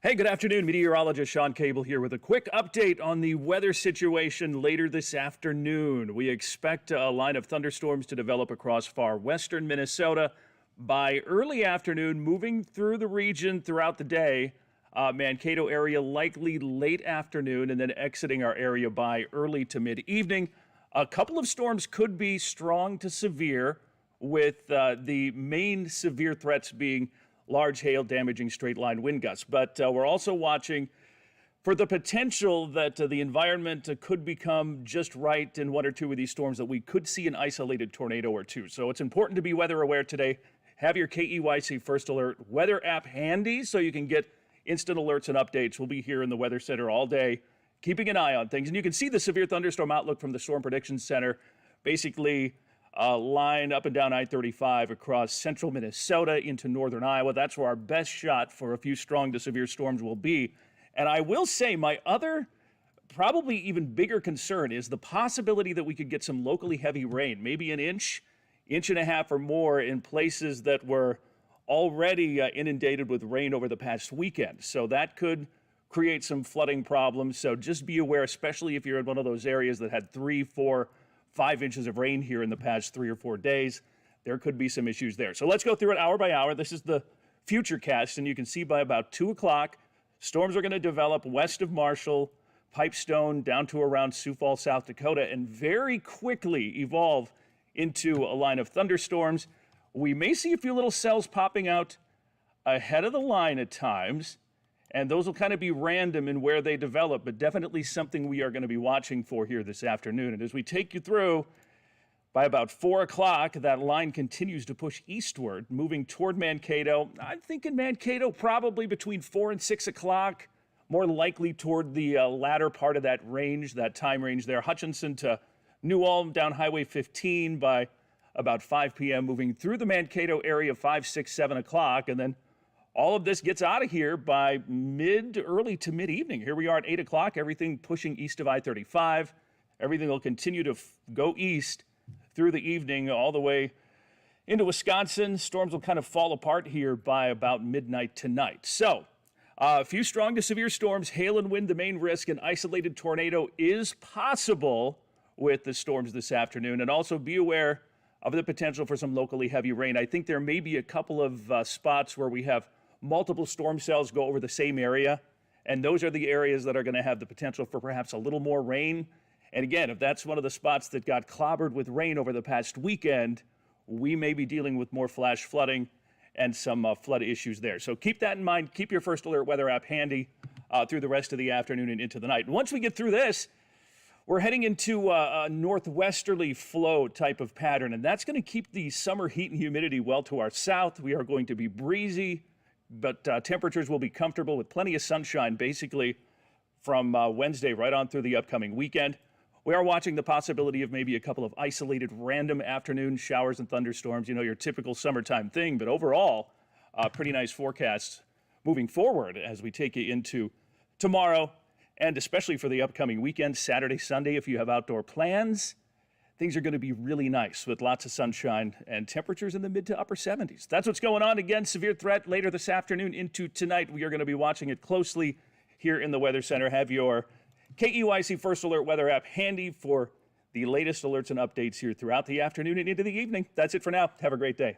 Hey, good afternoon. Meteorologist Shawn Cable here with a quick update on the weather situation later this afternoon. We expect a line of thunderstorms to develop across far western Minnesota by early afternoon, moving through the region throughout the day. Mankato area likely late afternoon, and then exiting our area by early to mid-evening. A couple of storms could be strong to severe, with the main severe threats being large hail damaging straight line wind gusts. But we're also watching for the potential that the environment could become just right in one or two of these storms, that we could see an isolated tornado or two. So it's important to be weather aware today. Have your KEYC First Alert weather app handy so you can get instant alerts and updates. We'll be here in the Weather Center all day, keeping an eye on things. And you can see the severe thunderstorm outlook from the Storm Prediction Center, basically line up and down I-35 across central Minnesota into northern Iowa. That's where our best shot for a few strong to severe storms will be. And I will say my other, probably even bigger concern is the possibility that we could get some locally heavy rain, maybe an inch and a half or more in places that were already inundated with rain over the past weekend. So that could create some flooding problems. So just be aware, especially if you're in one of those areas that had 3, 4, 5 inches of rain here in the past 3 or 4 days. There could be some issues there. So let's go through it hour by hour. This is the future cast, and you can see by about 2 o'clock, storms are going to develop west of Marshall, Pipestone, down to around Sioux Falls, South Dakota, and very quickly evolve into a line of thunderstorms. We may see a few little cells popping out ahead of the line at times, and those will kind of be random in where they develop, but definitely something we are going to be watching for here this afternoon. And as we take you through, by about 4 o'clock, that line continues to push eastward, moving toward Mankato. I'm thinking Mankato probably between 4 and 6 o'clock, more likely toward the latter part of that range, that time range there. Hutchinson to New Ulm down Highway 15 by about 5 p.m., moving through the Mankato area 5, 6, 7 o'clock, and then all of this gets out of here by early to mid-evening. Here we are at 8 o'clock, everything pushing east of I-35. Everything will continue to go east through the evening all the way into Wisconsin. Storms will kind of fall apart here by about midnight tonight. So a few strong to severe storms, hail and wind the main risk. An isolated tornado is possible with the storms this afternoon. And also be aware of the potential for some locally heavy rain. I think there may be a couple of spots where we have multiple storm cells go over the same area, and those are the areas that are going to have the potential for perhaps a little more rain. And again, if that's one of the spots that got clobbered with rain over the past weekend, we may be dealing with more flash flooding and some flood issues there. So keep that in mind. Keep your First Alert weather app handy through the rest of the afternoon and into the night. And once we get through this, we're heading into a northwesterly flow type of pattern, and that's going to keep the summer heat and humidity well to our south. We are going to be breezy, but temperatures will be comfortable with plenty of sunshine basically from Wednesday right on through the upcoming weekend. We are watching the possibility of maybe a couple of isolated random afternoon showers and thunderstorms, you know, your typical summertime thing, but overall, pretty nice forecasts moving forward as we take you into tomorrow, and especially for the upcoming weekend, Saturday, Sunday. If you have outdoor plans, things are going to be really nice with lots of sunshine and temperatures in the mid to upper 70s. That's what's going on. Again, severe threat later this afternoon into tonight. We are going to be watching it closely here in the Weather Center. Have your KEYC First Alert weather app handy for the latest alerts and updates here throughout the afternoon and into the evening. That's it for now. Have a great day.